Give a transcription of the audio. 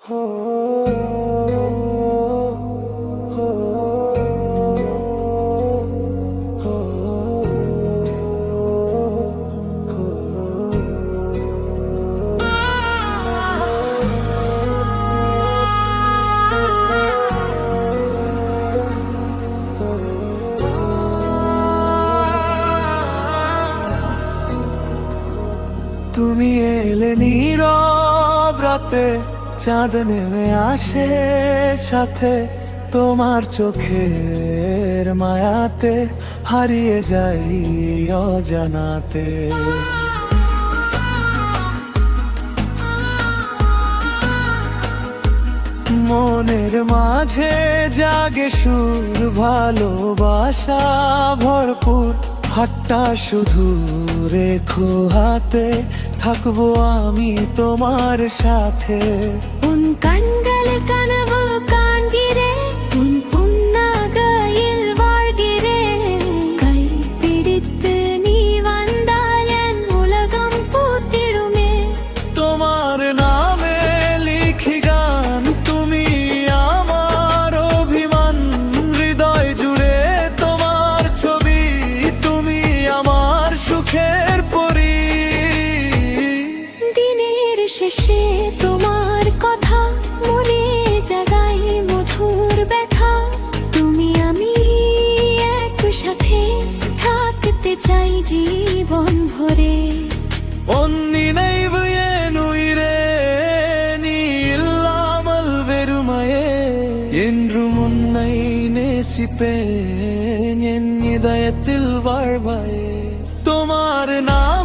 তুমি এলে নীরব রাতে, চাঁদ নেমে আসে সাথে, তোমার চোখের মায়াতে হারিয়ে যাই অজানাতে। মনের মাঝে জাগে সুর, ভালোবাসা ভরপুর, হাতটা শুধু রেখো হাতে, থাকবো আমি তোমার সাথে। உன் கண்களில் கனவு காண்கிறேன், உன் புன்னகையில் வாழ்கிறேன். கை பிடித்து நீ வந்தால் என் உலகம் பூத்திடுமே. তোমার নামে লিখি গান, তুমি আমার অভিমান, হৃদয় জুড়ে তোমার ছবি, তুমি আমার সুখের পরি। দিনের শেষে তোমার কথা মনে জাগাই মধুর ব্যথা। তুমি আমি একসাথে থাকতে চাই জীবন ভরে। ഒന്നിനൈവ് ഏനുയിരേ നീ ഇല്ലാമൽ വെറുമയേ, என்றும் உன்னை நேசிப்பேன், என் இதயத்தில் வாழ்வாயே. তোমার নাম